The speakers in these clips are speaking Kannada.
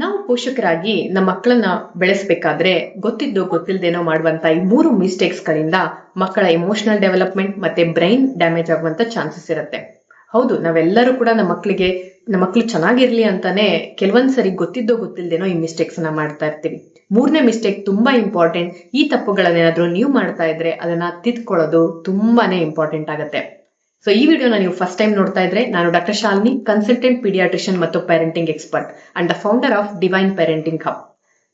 ನಾವು ಪೋಷಕರಾಗಿ ನಮ್ಮ ಮಕ್ಕಳನ್ನ ಬೆಳೆಸಬೇಕಾದ್ರೆ ಗೊತ್ತಿದ್ದೋ ಗೊತ್ತಿಲ್ಲದೇನೋ ಮಾಡುವಂತ ಈ 3 ಮಿಸ್ಟೇಕ್ಸ್ ಗಳಿಂದ ಮಕ್ಕಳ ಎಮೋಷನಲ್ ಡೆವಲಪ್ಮೆಂಟ್ ಮತ್ತೆ ಬ್ರೈನ್ ಡ್ಯಾಮೇಜ್ ಆಗುವಂತ ಚಾನ್ಸಸ್ ಇರುತ್ತೆ. ಹೌದು, ನಾವೆಲ್ಲರೂ ಕೂಡ ನಮ್ಮ ಮಕ್ಕಳು ಚೆನ್ನಾಗಿರ್ಲಿ ಅಂತಾನೆ ಕೆಲವೊಂದ್ಸರಿ ಗೊತ್ತಿದ್ದೋ ಗೊತ್ತಿಲ್ಲದೇನೋ ಈ ಮಿಸ್ಟೇಕ್ಸ್ ಅನ್ನ ಮಾಡ್ತಾ ಇರ್ತೀವಿ. 3ನೇ ಮಿಸ್ಟೇಕ್ ತುಂಬಾ ಇಂಪಾರ್ಟೆಂಟ್. ಈ ತಪ್ಪುಗಳನ್ನೇನಾದ್ರೂ ನೀವು ಮಾಡ್ತಾ ಇದ್ರೆ ಅದನ್ನ ತಿದ್ಕೊಳ್ಳೋದು ತುಂಬಾನೇ ಇಂಪಾರ್ಟೆಂಟ್ ಆಗುತ್ತೆ. ಸೊ ಈ ವಿಡಿಯೋನ ನೀವು ಫಸ್ಟ್ ಟೈಮ್ ನೋಡ್ತಾ ಇದ್ರೆ, ನಾನು ಡಾಕ್ಟರ್ ಶಾಲಿನಿ, ಕನ್ಸಲ್ಟೆಂಟ್ ಪೀಡಿಯಾಟ್ರಿಷಿಯನ್ ಮತ್ತು parenting expert and the founder of divine parenting hub.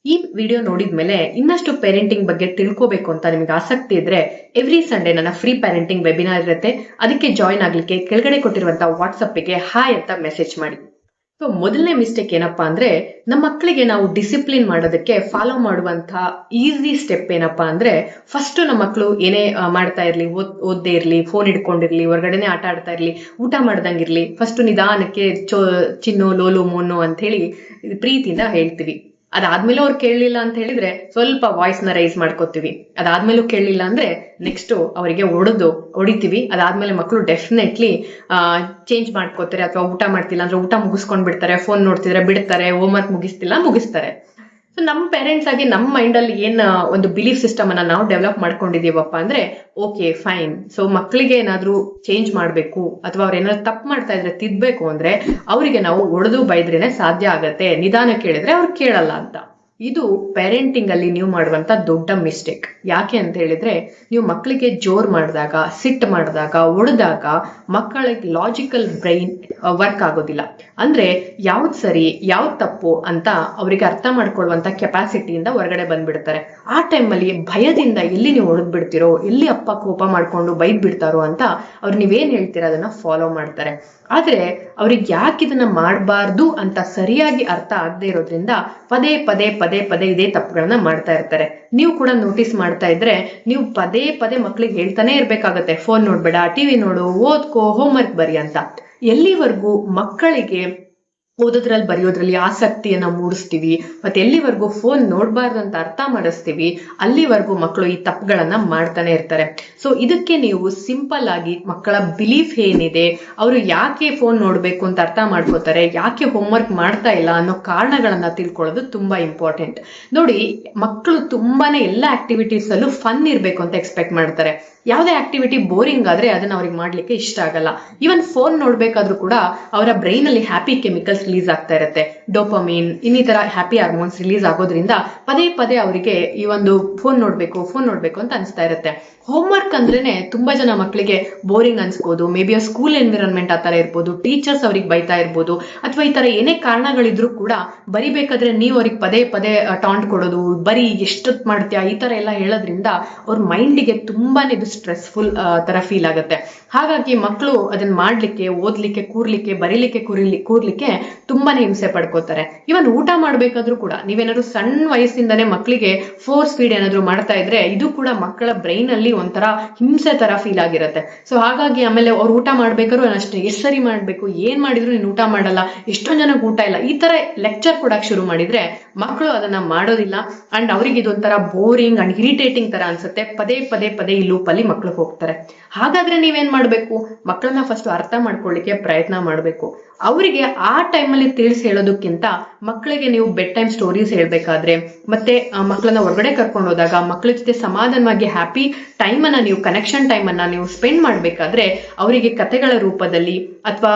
ಈ ವಿಡಿಯೋ ನೋಡಿದ್ಮೇಲೆ ಇನ್ನಷ್ಟು ಪೇರೆಂಟಿಂಗ್ ಬಗ್ಗೆ ತಿಳ್ಕೋಬೇಕು ಅಂತ ನಿಮಗೆ ಆಸಕ್ತಿ ಇದ್ರೆ, ಎವ್ರಿ ಸಂಡೇ ನನ್ನ ಫ್ರೀ ಪೇರೆಂಟಿಂಗ್ ವೆಬಿನಾರ್ ಇರುತ್ತೆ. ಅದಕ್ಕೆ ಜಾಯ್ನ್ ಆಗ್ಲಿಕ್ಕೆ ಕೆಳಗಡೆ ಕೊಟ್ಟಿರುವಂತಹ ವಾಟ್ಸಪ್ಗೆ ಹಾಯ್ ಅಂತ ಮೆಸೇಜ್ ಮಾಡಿ. ಸೊ ಮೊದಲನೇ ಮಿಸ್ಟೇಕ್ ಏನಪ್ಪಾ ಅಂದ್ರೆ, ನಮ್ಮ ಮಕ್ಕಳಿಗೆ ನಾವು ಡಿಸಿಪ್ಲಿನ್ ಮಾಡೋದಕ್ಕೆ ಫಾಲೋ ಮಾಡುವಂತಹ ಈಸಿ ಸ್ಟೆಪ್ ಏನಪ್ಪಾ ಅಂದ್ರೆ, ಫಸ್ಟ್ ನಮ್ಮ ಮಕ್ಕಳು ಏನೇ ಮಾಡ್ತಾ ಇರ್ಲಿ, ಓದ್ದೇ ಇರ್ಲಿ, ಫೋನ್ ಹಿಡ್ಕೊಂಡಿರ್ಲಿ, ಹೊರಗಡೆನೆ ಆಟ ಆಡ್ತಾ ಇರ್ಲಿ, ಊಟ ಮಾಡ್ದಂಗಿರ್ಲಿ, ಫಸ್ಟ್ ನಿಧಾನಕ್ಕೆ ಚಿನ್ನು ಲೋಲು ಮೋನು ಅಂತ ಹೇಳಿ ಪ್ರೀತಿಯಿಂದ ಹೇಳ್ತೀವಿ. ಅದಾದ್ಮೇಲೆ ಅವ್ರು ಕೇಳಲಿಲ್ಲ ಅಂತ ಹೇಳಿದ್ರೆ ಸ್ವಲ್ಪ ವಾಯ್ಸ್ ನ ರೈಸ್ ಮಾಡ್ಕೋತೀವಿ. ಅದಾದ್ಮೇಲೂ ಕೇಳಲಿಲ್ಲ ಅಂದ್ರೆ ನೆಕ್ಸ್ಟ್ ಅವರಿಗೆ ಹೊಡಿತೀವಿ. ಅದಾದ್ಮೇಲೆ ಮಕ್ಕಳು ಡೆಫಿನೆಟ್ಲಿ ಚೇಂಜ್ ಮಾಡ್ಕೋತಾರೆ, ಅಥವಾ ಊಟ ಮಾಡ್ತಿಲ್ಲ ಅಂದ್ರೆ ಊಟ ಮುಗಿಸ್ಕೊಂಡ್ ಬಿಡ್ತಾರೆ, ಫೋನ್ ನೋಡ್ತಿದ್ರೆ ಬಿಡ್ತಾರೆ, ಹೋಮ್ವರ್ಕ್ ಮುಗಿಸ್ತಾರೆ. ಸೊ ನಮ್ಮ ಪೇರೆಂಟ್ಸ್ ಆಗಿ ನಮ್ಮ ಮೈಂಡ್ ಅಲ್ಲಿ ಏನ್ ಒಂದು ಬಿಲೀಫ್ ಸಿಸ್ಟಮ್ ಅನ್ನ ನಾವು ಡೆವಲಪ್ ಮಾಡ್ಕೊಂಡಿದೀವಪ್ಪ ಅಂದ್ರೆ, ಓಕೆ ಫೈನ್, ಸೊ ಮಕ್ಕಳಿಗೆ ಏನಾದ್ರೂ ಚೇಂಜ್ ಮಾಡ್ಬೇಕು ಅಥವಾ ಅವ್ರ ಏನಾದ್ರು ತಪ್ಪು ಮಾಡ್ತಾ ಇದ್ರೆ ತಿದ್ಬೇಕು ಅಂದ್ರೆ ಅವರಿಗೆ ನಾವು ಹೊಡೆದು ಬೈದ್ರೇನೆ ಸಾಧ್ಯ ಆಗತ್ತೆ, ನಿಧಾನ ಕೇಳಿದ್ರೆ ಅವ್ರು ಕೇಳಲ್ಲ ಅಂತ. ಇದು ಪೇರೆಂಟಿಂಗ್ ಅಲ್ಲಿ ನೀವು ಮಾಡುವಂತ ದೊಡ್ಡ ಮಿಸ್ಟೇಕ್. ಯಾಕೆ ಅಂತ ಹೇಳಿದ್ರೆ, ನೀವು ಮಕ್ಕಳಿಗೆ ಜೋರ್ ಮಾಡಿದಾಗ, ಸಿಟ್ ಮಾಡಿದಾಗ, ಹೊಡೆದಾಗ ಮಕ್ಕಳಿಗೆ ಲಾಜಿಕಲ್ ಬ್ರೈನ್ ವರ್ಕ್ ಆಗೋದಿಲ್ಲ. ಅಂದ್ರೆ ಯಾವ್ದು ಸರಿ ಯಾವ್ದು ತಪ್ಪು ಅಂತ ಅವರಿಗೆ ಅರ್ಥ ಮಾಡ್ಕೊಳ್ಳುವಂತ ಕೆಪಾಸಿಟಿಯಿಂದ ಹೊರಗಡೆ ಬಂದ್ಬಿಡ್ತಾರೆ. ಆ ಟೈಮಲ್ಲಿ ಭಯದಿಂದ ಎಲ್ಲಿ ನೀವು ಹೊಡೆದ್ ಬಿಡ್ತಿರೋ, ಎಲ್ಲಿ ಅಪ್ಪ ಕೋಪ ಮಾಡ್ಕೊಂಡು ಬೈದ್ ಬಿಡ್ತಾರೋ ಅಂತ ಅವ್ರು ನೀವೇನ್ ಹೇಳ್ತೀರಾ ಅದನ್ನ ಫಾಲೋ ಮಾಡ್ತಾರೆ. ಆದ್ರೆ ಅವ್ರಿಗೆ ಯಾಕೆ ಇದನ್ನ ಮಾಡಬಾರ್ದು ಅಂತ ಸರಿಯಾಗಿ ಅರ್ಥ ಆಗದೆ ಇರೋದ್ರಿಂದ ಪದೇ ಪದೇ ಪದೇ ಪದೇ ಇದೇ ತಪ್ಪುಗಳನ್ನ ಮಾಡ್ತಾ ಇರ್ತಾರೆ. ನೀವು ಕೂಡ ನೋಟಿಸ್ ಮಾಡ್ತಾ ಇದ್ರೆ ನೀವು ಪದೇ ಪದೇ ಮಕ್ಳಿಗೆ ಹೇಳ್ತಾನೆ ಇರ್ಬೇಕಾಗತ್ತೆ, ಫೋನ್ ನೋಡ್ಬೇಡ, ಟಿವಿ ನೋಡು, ಓದ್ಕೋ, ಹೋಮ್ವರ್ಕ್ ಬರಿ ಅಂತ. ಎಲ್ಲಿವರೆಗೂ ಮಕ್ಕಳಿಗೆ ಓದೋದ್ರಲ್ಲಿ ಬರೆಯೋದ್ರಲ್ಲಿ ಆಸಕ್ತಿಯನ್ನ ಮೂಡಿಸ್ತೀವಿ, ಮತ್ತೆ ಎಲ್ಲಿವರೆಗೂ ಫೋನ್ ನೋಡ್ಬಾರ್ದು ಅಂತ ಅರ್ಥ ಮಾಡಿಸ್ತೀವಿ, ಅಲ್ಲಿವರೆಗೂ ಮಕ್ಕಳು ಈ ತಪ್ಪುಗಳನ್ನ ಮಾಡ್ತಾನೆ ಇರ್ತಾರೆ. ಸೊ ಇದಕ್ಕೆ ನೀವು ಸಿಂಪಲ್ ಆಗಿ ಮಕ್ಕಳ ಬಿಲೀಫ್ ಏನಿದೆ, ಅವರು ಯಾಕೆ ಫೋನ್ ನೋಡ್ಬೇಕು ಅಂತ ಅರ್ಥ ಮಾಡ್ಕೋತಾರೆ, ಯಾಕೆ ಹೋಮ್ವರ್ಕ್ ಮಾಡ್ತಾ ಇಲ್ಲ ಅನ್ನೋ ಕಾರಣಗಳನ್ನ ತಿಳ್ಕೊಳ್ಳೋದು ತುಂಬಾ ಇಂಪಾರ್ಟೆಂಟ್. ನೋಡಿ, ಮಕ್ಕಳು ತುಂಬಾನೇ ಎಲ್ಲ ಆಕ್ಟಿವಿಟೀಸ್ ಅಲ್ಲೂ ಫನ್ ಇರ್ಬೇಕು ಅಂತ ಎಕ್ಸ್ಪೆಕ್ಟ್ ಮಾಡ್ತಾರೆ. ಯಾವುದೇ ಆಕ್ಟಿವಿಟಿ ಬೋರಿಂಗ್ ಆದ್ರೆ ಅದನ್ನ ಅವ್ರಿಗೆ ಮಾಡ್ಲಿಕ್ಕೆ ಇಷ್ಟ ಆಗಲ್ಲ. ಈವನ್ ಫೋನ್ ನೋಡ್ಬೇಕಾದ್ರೂ ಕೂಡ ಅವರ ಬ್ರೈನ್ ಅಲ್ಲಿ ಹ್ಯಾಪಿ ಕೆಮಿಕಲ್ಸ್ ರಿಲೀಸ್ ಆಗ್ತಾ ಇರುತ್ತೆ, ಡೋಪಮೀನ್, ಇನ್ನಿತರ ಹ್ಯಾಪಿ ಹಾರ್ಮೋನ್ಸ್ ರಿಲೀಸ್ ಆಗೋದ್ರಿಂದ ಪದೇ ಪದೇ ಅವರಿಗೆ ಈ ಒಂದು ಫೋನ್ ನೋಡ್ಬೇಕು ಅಂತ ಅನಿಸ್ತಾ ಇರುತ್ತೆ. ಹೋಮ್ವರ್ಕ್ ಅಂದ್ರೇನೆ ತುಂಬಾ ಜನ ಮಕ್ಕಳಿಗೆ ಬೋರಿಂಗ್ ಅನ್ಸ್ಬೋದು. ಮೇ ಬಿ ಸ್ಕೂಲ್ ಎನ್ವಿರಾನ್ಮೆಂಟ್ ಆ ತರ ಇರ್ಬೋದು, ಟೀಚರ್ಸ್ ಅವ್ರಿಗೆ ಬೈತಾ ಇರ್ಬೋದು, ಅಥವಾ ಈ ತರ ಏನೇ ಕಾರಣಗಳಿದ್ರು ಕೂಡ ಬರಿಬೇಕಾದ್ರೆ ನೀವು ಅವ್ರಿಗೆ ಪದೇ ಪದೇ ಟಾಂಟ್ ಕೊಡೋದು, ಬರೀ ಎಷ್ಟೊತ್ತು ಮಾಡ್ತೀಯಾ, ಈ ತರ ಎಲ್ಲ ಹೇಳೋದ್ರಿಂದ ಅವ್ರ ಮೈಂಡಿಗೆ ತುಂಬಾನೇ ಇದು ಸ್ಟ್ರೆಸ್ಫುಲ್ ತರ ಫೀಲ್ ಆಗುತ್ತೆ. ಹಾಗಾಗಿ ಮಕ್ಕಳು ಅದನ್ನ ಮಾಡ್ಲಿಕ್ಕೆ, ಓದ್ಲಿಕ್ಕೆ, ಕೂರ್ಲಿಕ್ಕೆ, ಬರೀಲಿಕ್ಕೆ, ಕೂರ್ಲಿಕ್ಕೆ ತುಂಬಾನೇ ಹಿಂಸೆ ಪಡ್ಕೋತಾರೆ. ಇವನ್ ಊಟ ಮಾಡ್ಬೇಕಾದ್ರೂ ಕೂಡ ನೀವೇನಾದ್ರು ಸಣ್ಣ ವಯಸ್ಸಿಂದಾನೇ ಮಕ್ಕಳಿಗೆ ಫೋರ್ಸ್ ಫೀಡ್ ಏನಾದ್ರು ಮಾಡ್ತಾ ಇದ್ರೆ ಇದು ಕೂಡ ಮಕ್ಕಳ ಬ್ರೈನ್ ಅಲ್ಲಿ ಒಂಥರ ಹಿಂಸೆ ತರ ಫೀಲ್ ಆಗಿರುತ್ತೆ. ಸೊ ಹಾಗಾಗಿ ಆಮೇಲೆ ಅವ್ರು ಊಟ ಮಾಡ್ಬೇಕಾದ್ರು ಅಷ್ಟೇ, ಎಷ್ಟು ಸರಿ ಮಾಡ್ಬೇಕು, ಏನ್ ಮಾಡಿದ್ರು ನೀನು ಊಟ ಮಾಡಲ್ಲ, ಎಷ್ಟೊಂದ್ ಜನಕ್ಕೆ ಊಟ ಇಲ್ಲ, ಈ ತರ ಲೆಕ್ಚರ್ ಕೊಡಕ್ ಶುರು ಮಾಡಿದ್ರೆ ಮಕ್ಕಳು ಅದನ್ನ ಮಾಡೋದಿಲ್ಲ. ಅಂಡ್ ಅವ್ರಿಗೆ ಇದೊಂಥರ ಬೋರಿಂಗ್ ಅಂಡ್ ಇರಿಟೇಟಿಂಗ್ ತರ ಅನ್ಸುತ್ತೆ. ಪದೇ ಪದೇ ಪದೇ ಈ ಲೂಪ್ ಅಲ್ಲಿ ಮಕ್ಕಳು ಹೋಗ್ತಾರೆ. ಹಾಗಾದ್ರೆ ನೀವೇನ್ ಮಾಡ್ಬೇಕು, ಮಕ್ಕಳನ್ನ ಫಸ್ಟ್ ಅರ್ಥ ಮಾಡ್ಕೊಳ್ಳಿಕ್ಕೆ ಪ್ರಯತ್ನ ಮಾಡ್ಬೇಕು. ಅವರಿಗೆ ಆ ಟೈಮಲ್ಲಿ ತಿಳಿಸಿ ಹೇಳೋದಕ್ಕಿಂತ ಮಕ್ಕಳಿಗೆ ನೀವು ಬೆಡ್ ಟೈಮ್ ಸ್ಟೋರೀಸ್ ಹೇಳ್ಬೇಕಾದ್ರೆ, ಮತ್ತೆ ಮಕ್ಕಳನ್ನ ಹೊರಗಡೆ ಕರ್ಕೊಂಡು ಹೋದಾಗ ಮಕ್ಕಳ ಜೊತೆ ಸಮಾಧಾನವಾಗಿ ಹ್ಯಾಪಿ ಟೈಮ್ ಅನ್ನ ನೀವು, ಕನೆಕ್ಷನ್ ಟೈಮ್ ಅನ್ನ ನೀವು ಸ್ಪೆಂಡ್ ಮಾಡ್ಬೇಕಾದ್ರೆ ಅವರಿಗೆ ಕಥೆಗಳ ರೂಪದಲ್ಲಿ ಅಥವಾ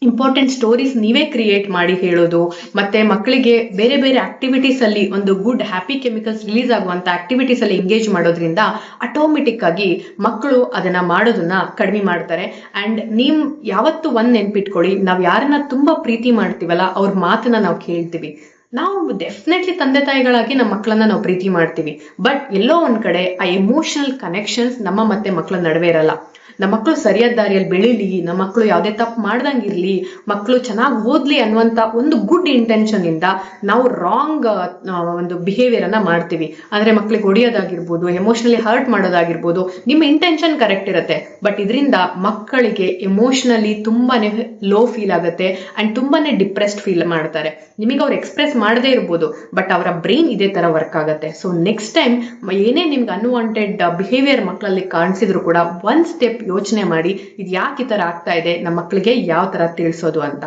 ಇಂಪಾರ್ಟೆಂಟ್ ಸ್ಟೋರೀಸ್ ನೀವೇ ಕ್ರಿಯೇಟ್ ಮಾಡಿ ಹೇಳೋದು, ಮತ್ತೆ ಮಕ್ಕಳಿಗೆ ಬೇರೆ ಬೇರೆ ಆಕ್ಟಿವಿಟೀಸ್ ಅಲ್ಲಿ ಒಂದು ಗುಡ್ ಹ್ಯಾಪಿ ಕೆಮಿಕಲ್ಸ್ ರಿಲೀಸ್ ಆಗುವಂತ ಆಕ್ಟಿವಿಟೀಸ್ ಅಲ್ಲಿ ಎಂಗೇಜ್ ಮಾಡೋದ್ರಿಂದ ಆಟೋಮೆಟಿಕ್ ಆಗಿ ಮಕ್ಕಳು ಅದನ್ನ ಮಾಡೋದನ್ನ ಕಡಿಮೆ ಮಾಡ್ತಾರೆ. ಅಂಡ್ ನೀವು ಯಾವತ್ತು ಒಂದ್ ನೆನ್ಪಿಟ್ಕೊಳ್ಳಿ, ನಾವ್ ಯಾರನ್ನ ತುಂಬಾ ಪ್ರೀತಿ ಮಾಡ್ತೀವಲ್ಲ ಅವ್ರ ಮಾತನ್ನ ನಾವು ಕೇಳ್ತೀವಿ. ನಾವು ಡೆಫಿನೆಟ್ಲಿ ತಂದೆ ತಾಯಿಗಳಾಗಿ ನಮ್ಮ ಮಕ್ಕಳನ್ನ ನಾವು ಪ್ರೀತಿ ಮಾಡ್ತೀವಿ, ಬಟ್ ಎಲ್ಲೋ ಒಂದ್ ಕಡೆ ಆ ಎಮೋಷನಲ್ ಕನೆಕ್ಷನ್ಸ್ ನಮ್ಮ ಮತ್ತೆ ಮಕ್ಕಳ ನಡುವೆ ಇರಲ್ಲ. ನಮ್ಮ ಮಕ್ಕಳು ಸರಿಯಾದ ದಾರಿಯಲ್ಲಿ ಬೆಳೀಲಿ, ನಮ್ಮ ಮಕ್ಕಳು ಯಾವುದೇ ತಪ್ಪು ಮಾಡ್ದಂಗಿರ್ಲಿ, ಮಕ್ಕಳು ಚೆನ್ನಾಗಿ ಓದ್ಲಿ ಅನ್ನುವಂತ ಒಂದು ಗುಡ್ ಇಂಟೆನ್ಷನ್ ಇಂದ ನಾವು ರಾಂಗ್ ಒಂದು ಬಿಹೇವಿಯರ್ ಅನ್ನ ಮಾಡ್ತೀವಿ. ಅಂದ್ರೆ ಮಕ್ಕಳಿಗೆ ಹೊಡಿಯೋದಾಗಿರ್ಬೋದು, ಎಮೋಷನಲಿ ಹರ್ಟ್ ಮಾಡೋದಾಗಿರ್ಬೋದು, ನಿಮ್ಮ ಇಂಟೆನ್ಷನ್ ಕರೆಕ್ಟ್ ಇರುತ್ತೆ, ಬಟ್ ಇದರಿಂದ ಮಕ್ಕಳಿಗೆ ಎಮೋಷನಲಿ ತುಂಬಾನೇ ಲೋ ಫೀಲ್ ಆಗುತ್ತೆ ಅಂಡ್ ತುಂಬಾನೇ ಡಿಪ್ರೆಸ್ಡ್ ಫೀಲ್ ಮಾಡ್ತಾರೆ. ನಿಮಗೆ ಅವ್ರು ಎಕ್ಸ್ಪ್ರೆಸ್ ಮಾಡದೇ ಇರ್ಬೋದು, ಬಟ್ ಅವರ ಬ್ರೈನ್ ಇದೇ ತರ ವರ್ಕ್ ಆಗುತ್ತೆ. ಸೊ ನೆಕ್ಸ್ಟ್ ಟೈಮ್ ಏನೇ ನಿಮ್ಗೆ ಅನ್ವಾಂಟೆಡ್ ಬಿಹೇವಿಯರ್ ಮಕ್ಕಳಲ್ಲಿ ಕಾಣಿಸಿದ್ರು ಕೂಡ ಒಂದ್ ಸ್ಟೆಪ್ ಯೋಚನೆ ಮಾಡಿ, ಇದು ಯಾಕೆ ಈ ತರ ಆಗ್ತಾ ಇದೆ, ನಮ್ಮ ಮಕ್ಕಳಿಗೆ ಯಾವ ತರ ತಿಳಿಸೋದು ಅಂತ.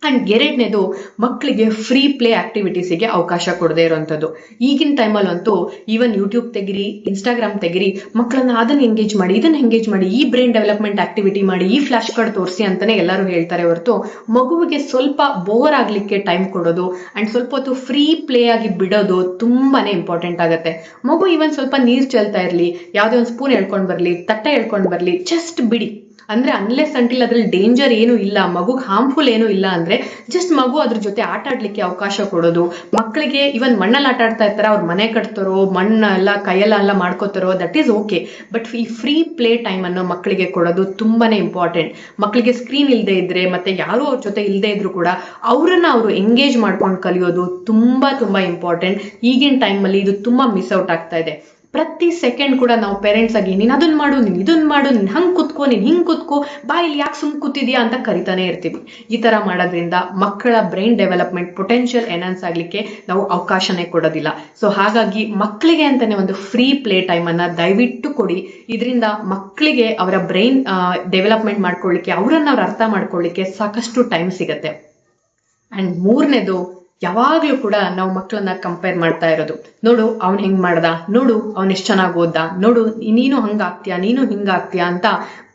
ಅಂಡ್ ಎರಡನೇದು, ಮಕ್ಕಳಿಗೆ ಫ್ರೀ ಪ್ಲೇ ಆಕ್ಟಿವಿಟೀಸಿಗೆ ಅವಕಾಶ ಕೊಡದೇ ಇರುವಂಥದ್ದು. ಈಗಿನ ಟೈಮಲ್ಲಂತೂ ಈವನ್ ಯೂಟ್ಯೂಬ್ ತೆಗಿರಿ, ಇನ್ಸ್ಟಾಗ್ರಾಮ್ ತೆಗಿರಿ, ಮಕ್ಕಳನ್ನ ಅದನ್ನ ಎಂಗೇಜ್ ಮಾಡಿ, ಇದನ್ನ ಎಂಗೇಜ್ ಮಾಡಿ, ಈ ಬ್ರೈನ್ ಡೆವಲಪ್ಮೆಂಟ್ ಆಕ್ಟಿವಿಟಿ ಮಾಡಿ, ಈ ಫ್ಲಾಶ್ ಕಾರ್ಡ್ ತೋರಿಸಿ ಅಂತಾನೆ ಎಲ್ಲರೂ ಹೇಳ್ತಾರೆ ಹೊರತು ಮಗುವಿಗೆ ಸ್ವಲ್ಪ ಬೋರ್ ಆಗ್ಲಿಕ್ಕೆ ಟೈಮ್ ಕೊಡೋದು ಅಂಡ್ ಸ್ವಲ್ಪ ಹೊತ್ತು ಫ್ರೀ ಪ್ಲೇ ಆಗಿ ಬಿಡೋದು ತುಂಬಾನೇ ಇಂಪಾರ್ಟೆಂಟ್ ಆಗುತ್ತೆ. ಮಗು ಈವನ್ ಸ್ವಲ್ಪ ನೀರ್ ಚೆಲ್ತಾ ಇರ್ಲಿ, ಯಾವ್ದೇ ಒಂದು ಸ್ಪೂನ್ ಹೇಳ್ಕೊಂಡ್ ಬರ್ಲಿ, ತಟ್ಟೆ ಹೇಳ್ಕೊಂಡ್ ಬರ್ಲಿ, ಜಸ್ಟ್ ಬಿಡಿ. ಅಂದ್ರೆ ಅನ್ಲೆಸ್ ಅಂಟಿಲ್ ಅದ್ರಲ್ಲಿ ಡೇಂಜರ್ ಏನು ಇಲ್ಲ, ಮಗುಗೆ ಹಾರ್ಮ್ಫುಲ್ ಏನು ಇಲ್ಲ ಅಂದ್ರೆ ಜಸ್ಟ್ ಮಗು ಅದ್ರ ಜೊತೆ ಆಟ ಆಡ್ಲಿಕ್ಕೆ ಅವಕಾಶ ಕೊಡೋದು. ಮಕ್ಕಳಿಗೆ ಇವನ್ ಮಣ್ಣಲ್ಲಿ ಆಟ ಆಡ್ತಾ ಇರ್ತಾರೆ, ಅವ್ರ ಮನೆ ಕಟ್ತಾರೋ, ಮಣ್ಣೆಲ್ಲ ಕೈಯೆಲ್ಲ ಮಾಡ್ಕೋತಾರೋ, ದಟ್ ಈಸ್ ಓಕೆ. ಬಟ್ ಈ ಫ್ರೀ ಪ್ಲೇ ಟೈಮ್ ಅನ್ನು ಮಕ್ಕಳಿಗೆ ಕೊಡೋದು ತುಂಬಾನೇ ಇಂಪಾರ್ಟೆಂಟ್. ಮಕ್ಕಳಿಗೆ ಸ್ಕ್ರೀನ್ ಇಲ್ಲದೆ ಇದ್ರೆ ಮತ್ತೆ ಯಾರು ಅವ್ರ ಜೊತೆ ಇಲ್ಲದೆ ಇದ್ರು ಕೂಡ ಅವ್ರನ್ನ ಅವರು ಎಂಗೇಜ್ ಮಾಡ್ಕೊಂಡು ಕಲಿಯೋದು ತುಂಬಾ ಇಂಪಾರ್ಟೆಂಟ್. ಈಗಿನ ಟೈಮಲ್ಲಿ ಇದು ತುಂಬಾ ಮಿಸ್ ಔಟ್ ಆಗ್ತಾ ಇದೆ. ಪ್ರತಿ ಸೆಕೆಂಡ್ ಕೂಡ ನಾವು ಪೇರೆಂಟ್ಸ್ ಆಗಿ ನೀನ್ ಅದನ್ನ ಮಾಡು, ನೀನ್ ಇದನ್ನ ಮಾಡು, ನೀನ್ ಹಂಗ್ ಕುತ್ಕೋ, ನೀನ್ ಹಿಂಗ್ ಕುತ್ಕೋ, ಬಾ ಇಲ್ಲಿ ಯಾಕೆ ಸುಮ್ ಕೂತಿದ್ಯಾ ಅಂತ ಕರಿತಾನೆ ಇರ್ತೀವಿ. ಈ ತರ ಮಾಡೋದ್ರಿಂದ ಮಕ್ಕಳ ಬ್ರೈನ್ ಡೆವಲಪ್ಮೆಂಟ್ ಪೊಟೆನ್ಷಿಯಲ್ ಎನ್ಹಾನ್ಸ್ ಆಗ್ಲಿಕ್ಕೆ ನಾವು ಅವಕಾಶನೇ ಕೊಡೋದಿಲ್ಲ. ಸೊ ಹಾಗಾಗಿ ಮಕ್ಕಳಿಗೆ ಅಂತಾನೆ ಒಂದು ಫ್ರೀ ಪ್ಲೇ ಟೈಮ್ ಅನ್ನ ದಯವಿಟ್ಟು ಕೊಡಿ. ಇದರಿಂದ ಮಕ್ಕಳಿಗೆ ಅವರ ಬ್ರೈನ್ ಡೆವಲಪ್ಮೆಂಟ್ ಮಾಡ್ಕೊಳ್ಳಿಕ್ಕೆ, ಅವರನ್ನ ಅವ್ರು ಅರ್ಥ ಮಾಡ್ಕೊಳ್ಳಿಕ್ಕೆ ಸಾಕಷ್ಟು ಟೈಮ್ ಸಿಗತ್ತೆ. ಅಂಡ್ ಮೂರನೇದು, ಯಾವಾಗ್ಲೂ ಕೂಡ ನಾವು ಮಕ್ಕಳನ್ನ ಕಂಪೇರ್ ಮಾಡ್ತಾ ಇರೋದು. ನೋಡು ಅವ್ನ್ ಹೆಂಗ್ ಮಾಡ್ದ, ನೋಡು ಅವ್ನ್ ಎಷ್ಟ್ ಚೆನ್ನಾಗ್ ಓದ್ದ, ನೋಡು ನೀನು ಹಂಗಾಗ್ತೀಯಾ, ನೀನು ಹಿಂಗಾಗ್ತೀಯಾ ಅಂತ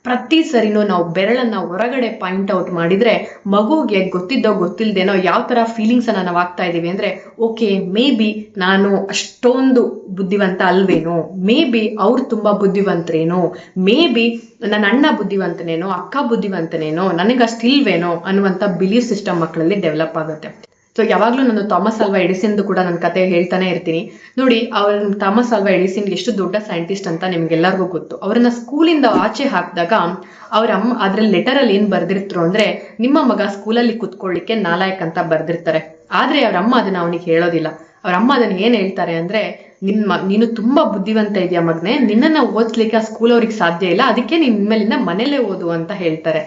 ಪ್ರತಿ ಸರಿನೂ ನಾವು ಬೆರಳನ್ನ ಹೊರಗಡೆ ಪಾಯಿಂಟ್ ಔಟ್ ಮಾಡಿದ್ರೆ ಮಗುಗೆ ಗೊತ್ತಿದ್ದೋ ಗೊತ್ತಿಲ್ದೇನೋ ಯಾವ ತರ ಫೀಲಿಂಗ್ಸ್ ಅನ್ನ ನಾವು ಆಗ್ತಾ ಇದೀವಿ ಅಂದ್ರೆ, ಓಕೆ ಮೇ ಬಿ ನಾನು ಅಷ್ಟೊಂದು ಬುದ್ಧಿವಂತ ಅಲ್ವೇನೋ, ಮೇ ಬಿ ಅವ್ರು ತುಂಬಾ ಬುದ್ಧಿವಂತರೇನೋ, ಮೇ ಬಿ ನನ್ನ ಅಣ್ಣ ಬುದ್ಧಿವಂತನೇನೋ, ಅಕ್ಕ ಬುದ್ಧಿವಂತನೇನೋ, ನನಗಷ್ಟಿಲ್ವೇನೋ ಅನ್ನುವಂಥ ಬಿಲೀಫ್ ಸಿಸ್ಟಮ್ ಮಕ್ಕಳಲ್ಲಿ ಡೆವಲಪ್ ಆಗುತ್ತೆ. ಸೊ ಯಾವಾಗ್ಲೂ ನಾನು ಥಾಮಸ್ ಆಲ್ವಾ ಎಡಿಸನ್ದು ಕೂಡ ನನ್ನ ಕತೆ ಹೇಳ್ತಾನೆ ಇರ್ತೀನಿ. ನೋಡಿ, ಥಾಮಸ್ ಆಲ್ವಾ ಎಡಿಸನ್ ಎಷ್ಟು ದೊಡ್ಡ ಸೈಂಟಿಸ್ಟ್ ಅಂತ ನಿಮ್ಗೆಲ್ಲರಿಗೂ ಗೊತ್ತು. ಅವ್ರನ್ನ ಸ್ಕೂಲಿಂದ ಆಚೆ ಹಾಕಿದಾಗ ಅವ್ರ ಅಮ್ಮ ಅದ್ರಲ್ಲಿ ಲೆಟರ್ ಅಲ್ಲಿ ಏನ್ ಬರ್ದಿರ್ತರು ಅಂದ್ರೆ, ನಿಮ್ಮ ಮಗ ಸ್ಕೂಲಲ್ಲಿ ಕುತ್ಕೊಳ್ಳಿಕ್ಕೆ ನಾಲಾಯಕ್ ಅಂತ ಬರ್ದಿರ್ತಾರೆ. ಆದ್ರೆ ಅವ್ರ ಅಮ್ಮ ಅದನ್ನ ಅವನಿಗೆ ಹೇಳೋದಿಲ್ಲ. ಅವ್ರ ಅಮ್ಮ ಅದನ್ನ ಏನ್ ಹೇಳ್ತಾರೆ ಅಂದ್ರೆ, ನೀನು ತುಂಬಾ ಬುದ್ಧಿವಂತ ಇದೆಯಾ ಮಗನೆ, ನಿನ್ನನ್ನ ಓದಿಸ್ಲಿಕ್ಕೆ ಆ ಸ್ಕೂಲ್ ಅವ್ರಿಗೆ ಸಾಧ್ಯ ಇಲ್ಲ, ಅದಕ್ಕೆ ನೀನ್ ಇನ್ಮೇಲಿಂದ ಮನೇಲೆ ಓದು ಅಂತ ಹೇಳ್ತಾರೆ.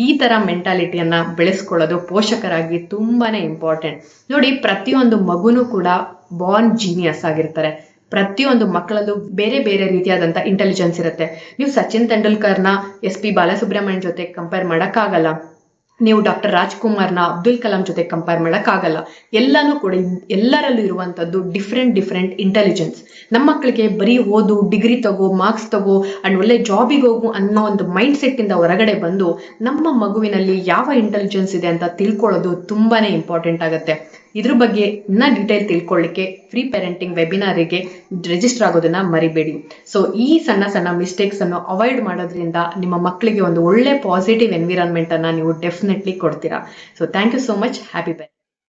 ಈ ತರ ಮೆಂಟಾಲಿಟಿಯನ್ನ ಬೆಳೆಸ್ಕೊಳ್ಳೋದು ಪೋಷಕರಾಗಿ ತುಂಬಾನೇ ಇಂಪಾರ್ಟೆಂಟ್. ನೋಡಿ, ಪ್ರತಿಯೊಂದು ಮಗುನೂ ಕೂಡ ಬಾರ್ನ್ ಜೀನಿಯಸ್ ಆಗಿರ್ತಾರೆ. ಪ್ರತಿಯೊಂದು ಮಕ್ಕಳಲ್ಲೂ ಬೇರೆ ಬೇರೆ ರೀತಿಯಾದಂತ ಇಂಟೆಲಿಜೆನ್ಸ್ ಇರುತ್ತೆ. ನೀವು ಸಚಿನ್ ತೆಂಡೂಲ್ಕರ್ನ SP ಬಾಲಸುಬ್ರಹ್ಮಣ್ಯನ್ ಜೊತೆ ಕಂಪೇರ್ ಮಾಡಕ್ಕಾಗಲ್ಲ. ನೀವು ಡಾಕ್ಟರ್ ರಾಜ್ಕುಮಾರ್ನ ಅಬ್ದುಲ್ ಕಲಾಂ ಜೊತೆ ಕಂಪೇರ್ ಮಾಡಕ್ಕಾಗಲ್ಲ. ಎಲ್ಲಾನು ಕೂಡ ಎಲ್ಲರಲ್ಲೂ ಇರುವಂತದ್ದು ಡಿಫ್ರೆಂಟ್ ಇಂಟೆಲಿಜೆನ್ಸ್. ನಮ್ಮ ಮಕ್ಕಳಿಗೆ ಬರೀ ಓದು, ಡಿಗ್ರಿ ತಗೋ, ಮಾರ್ಕ್ಸ್ ತಗೋ ಅಂಡ್ ಒಳ್ಳೆ ಜಾಬಿಗೆ ಹೋಗು ಅನ್ನೋ ಒಂದು ಮೈಂಡ್ ಸೆಟ್ ಇಂದ ಹೊರಗಡೆ ಬಂದು ನಮ್ಮ ಮಗುವಿನಲ್ಲಿ ಯಾವ ಇಂಟೆಲಿಜೆನ್ಸ್ ಇದೆ ಅಂತ ತಿಳ್ಕೊಳ್ಳೋದು ತುಂಬಾನೇ ಇಂಪಾರ್ಟೆಂಟ್ ಆಗುತ್ತೆ. ಇದ್ರ ಬಗ್ಗೆ ಇನ್ನ ಡೀಟೇಲ್ ತಿಳ್ಕೊಳ್ಳಿಕ್ಕೆ ಫ್ರೀ ಪೇರೆಂಟಿಂಗ್ ವೆಬಿನಾರಿಗೆ ರಿಜಿಸ್ಟರ್ ಆಗೋದನ್ನ ಮರಿಬೇಡಿ. ಸೊ ಈ ಸಣ್ಣ ಮಿಸ್ಟೇಕ್ಸ್ ಅನ್ನು ಅವಾಯ್ಡ್ ಮಾಡೋದ್ರಿಂದ ನಿಮ್ಮ ಮಕ್ಕಳಿಗೆ ಒಂದು ಒಳ್ಳೆ ಪಾಸಿಟಿವ್ ಎನ್ವಿರಾನ್ಮೆಂಟ್ ಅನ್ನ ನೀವು ಡೆಫಿನೆಟ್ಲಿ ಕೊಡ್ತೀರಾ. So thank you so much. Happy parenting.